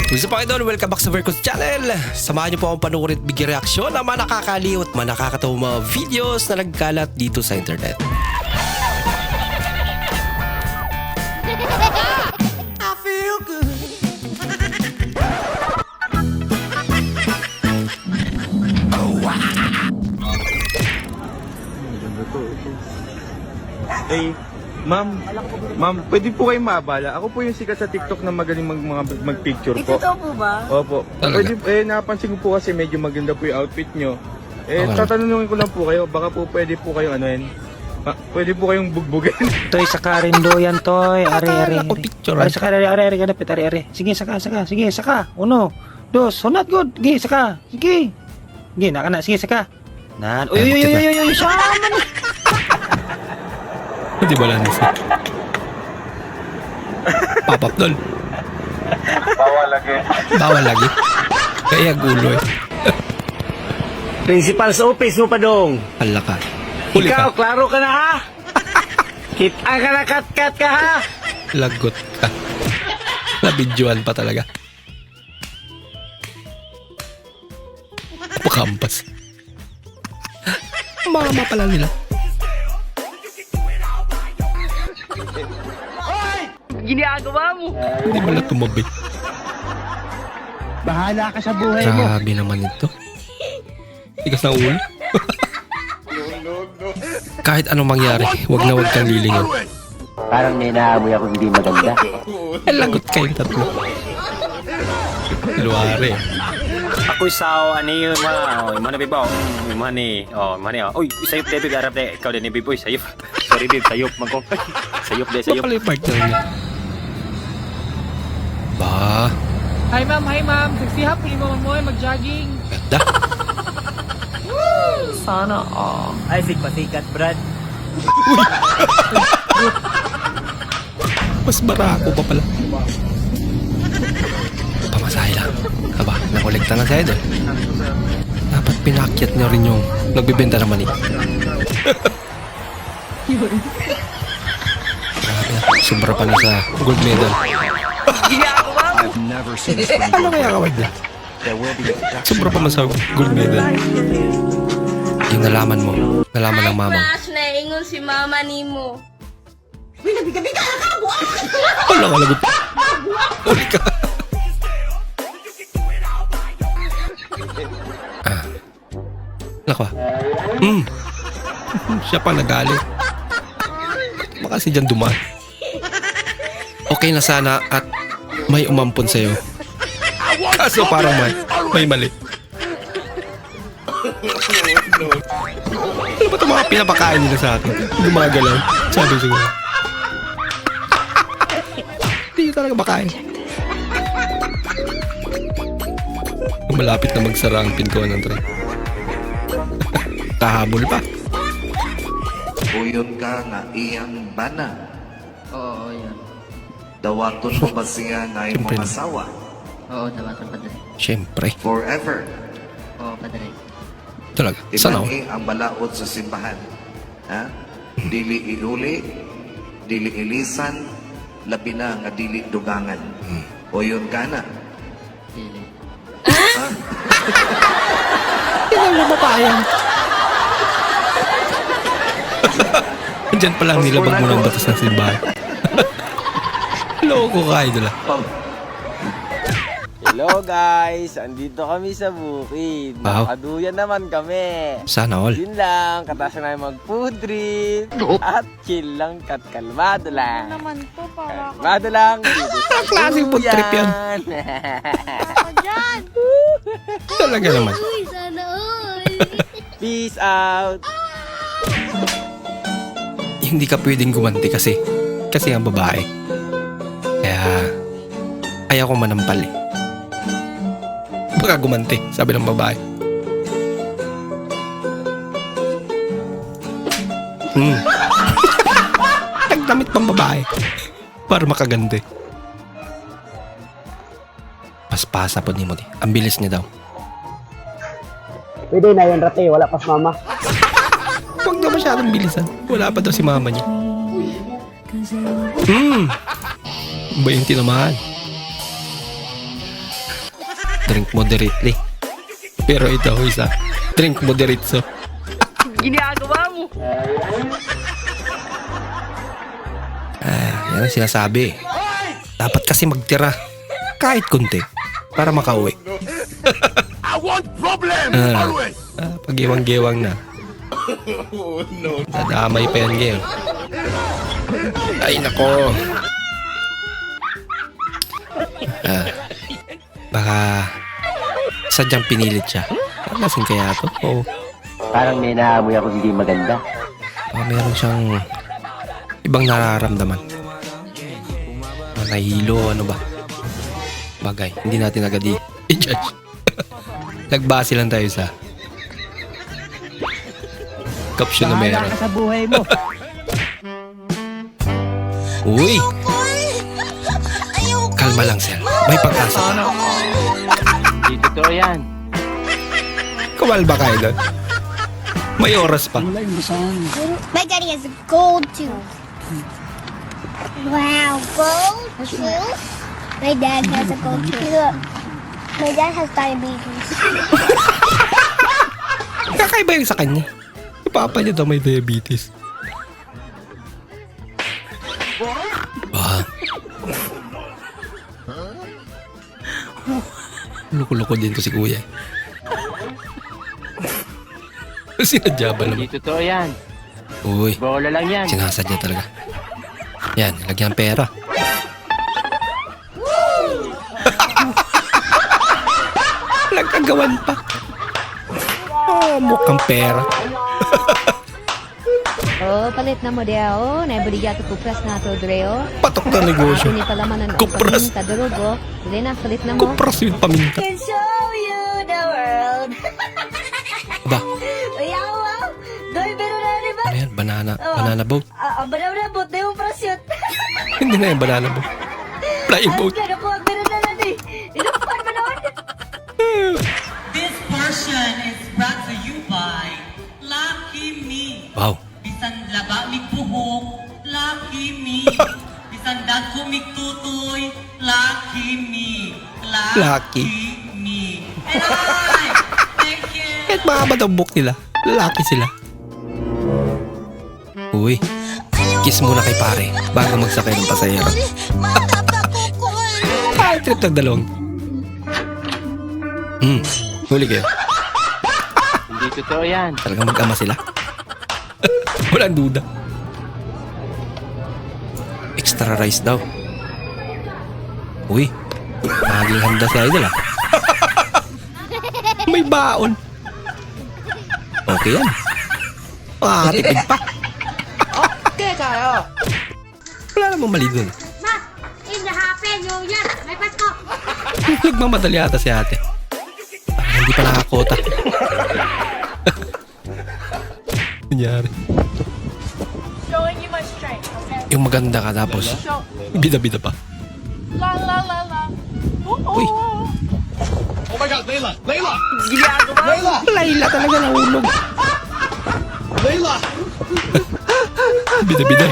Gusto pa kayo doon, welcome back sa Vercos Channel. Samahan niyo po akong panukurit bigyan reaksyon ng mga nakakaliw at mga nakakatawang mga videos na nagkalat dito sa internet. I feel good. Eh, ma'am, pwede po kayong maabala. Ako po yung sikat sa TikTok na magaling mag-picture po. Ito po ba? Opo. Talaga? Pwede, napansin ko po kasi medyo maganda po yung outfit nyo. Okay. Tatanungin ko lang po kayo, baka po pwede po kayong pwede po kayong bugbugin. Toy, saka rin do yan, Toy. Are. Ako picture. Are, saka, are, ganapit, are. Sige, saka. Sige, saka. Uno, dos, so not good. Sige, saka. Sige. Sige, naka. Sige, saka. Nan. Uy, sama na. Hindi ba lang nisa? Pop-up doon. Bawal lagi. Kaya gulo eh. Principal sa office mo pa dong. Hala ka. Huli Ikaw, ka. klaro ka na ha? Kita ka na kat-kat ka ha? Lagot ka. Nabidyoan pa talaga. Pakampas. Mama pala nila. Ginagawa mo. Hindi mo na tumabi. Bahala ka sa buhay mo. Grabe naman ito. Tigas ng ulo. Kahit anong mangyari, wag kang lilingon. Parang may naamoy ako hindi maganda. Lagot kayong tatlo. Luwari. Ako'y sao, ano yun, mana bibaw, mani, uy, sayop de, bigarap de, ikaw din ni Biboy, sayop, sorry Bib, sayop, magkong, sayop de, sayop. Pala yung partner niya. Ba, Hi ma'am. Sexy hap, pwede mo mamoy, mag-jogging. ganda. Sana Ay, sigpasikat, Brad. Mas barako pa pala. Pamasahe lang. Aba, nakolekta na sa'yo doon. Dapat pinakyat niyo rin yung nagbibenta ng mani. Grabe, sobra pa na sa gold medal. Ano kaya kawad niya? Sobra pa man sa gold medal. Yung nalaman mo, nalaman ng mama. Crush, naingon si mama ni mo. Wala ka lagot. Uli ka. Nako. Siya pa nagalit. Baka si Jan dumaan. Okay na sana at may umampon sa'yo. Kaso parang may mali. Ano ba ito mga pinapakain nila sa atin? Gumagalaw. Sabi siguro. Hindi talaga makain. Malapit na magsara ang pintuan ng tren. Kahabol pa. Uyon ka nga iyang bana. Oo, yun. Dawaton mo ba siya na iyong Siyempre. mga asawa? Oo, dawaton padre. Siyempre. Forever. Oo, padre. Talaga. Sana ako. Ibangi ang balaod sa simbahan. Ha? Dili ihuli, dili ilisan, labi na nga dili dugangan. Uyon ka na. Dili. Hindi na mapayang. Diyan pa lang nilabag mo ng batas ng simbahan. Loko ka, idol. Hello guys, andito kami sa bukid, Wow. nakaduyan naman kami. Sana all. Yun lang, katasa na mag food trip, at chill lang, kalmado lang. Naman to, para ako. Kalmado lang. Klaseng food trip yan. Ako dyan. Talaga naman. Uy, sana all. Peace out. Hindi ka pwedeng gumanti kasi ang babae. Kaya ayaw ko manampal eh. Baka gumanti, sabi ng babae. Nagdamit pang babae para makaganti. Paspasa po ni mo di. Ang bilis niya daw. Pwede na yan, Rate. Wala pas mama. Huwag na masyadong bilisan. Wala pa daw si mama niya. 20 naman. drink moderately. Pero ito isa, drink moderatso. Ginagawa mo. Yan ang sinasabi. Dapat kasi magtira kahit konti para makauwi. I want problem always. Pag iwang-gewang na. Dadamay pa yan, Geo. Ay, nako. Baka sadyang pinilit siya. Lasing kaya to? Oo. Parang may naamoy ako hindi maganda. Baka meron siyang ibang nararamdaman. Nahihilo, ano ba? Bagay, hindi natin agad i-judge. Nagbase lang tayo sa caption na meron. sa buhay mo. Uy! Kalma lang, sir. May pag-asa pa. Hindi totoo yan. Kumalba kayo doon. May oras pa. My daddy has a gold tooth. Wow, gold tooth? My dad has a gold tooth. Look, my dad has diabetes. Kakaiba yung sa kanya. Yung papa niya daw may diabetes. Loko-loko din to si kuya. Sinadya ba naman? Hindi totoo yan. Uy, Bola lang yan. sinasadya talaga. Yan, lagyan ng pera. Nagkagawan pa. Mukhang pera. Oh, palit na model. Naibuligya to kupras na to, Dreo. Patok na negosyo. Ini palaman ng Kupras. paminta, Durugo. Dili na, palit na mo. Kupras yung paminta. Can show you the world. Ba, Uyawa. Doy, pero na, di ba? ano yan? Banana boat? Banana boat na yung prasyot. Hindi na yung banana boat. Flying boat. Kaya ko, pero na na, di. Inupan ba naman? This portion is brought to you by Lucky Me. Wow. Bisan laba mi buhok, Lucky Me. Bisan dagko mi tutoy, Lucky Me. Lucky. Me. And I, thank you. Kahit mahaba daw book nila, lalaki sila. Uy, kiss muna kay pare bago magsakay ng pasahero. Ay, trip ng dalawang. Huli kayo. Hindi totoo yan. Talagang mag-ama sila. Walang duda. Extra rice daw. Uy, maging handa si Idol ah. May baon. Okay yan. Makakatipid pa. Okay tayo. Wala namang mali dun. Ma, in the Happy New Year. May pasko. Nagmamadali ata si ate. Parang hindi pa nakakota. Nangyari. Showing you my strength, okay? Yung maganda ka tapos bida-bida pa. La la la la. Uy. Oh my God, Layla! Layla! Layla talaga nahulog. Layla! Bida-bida.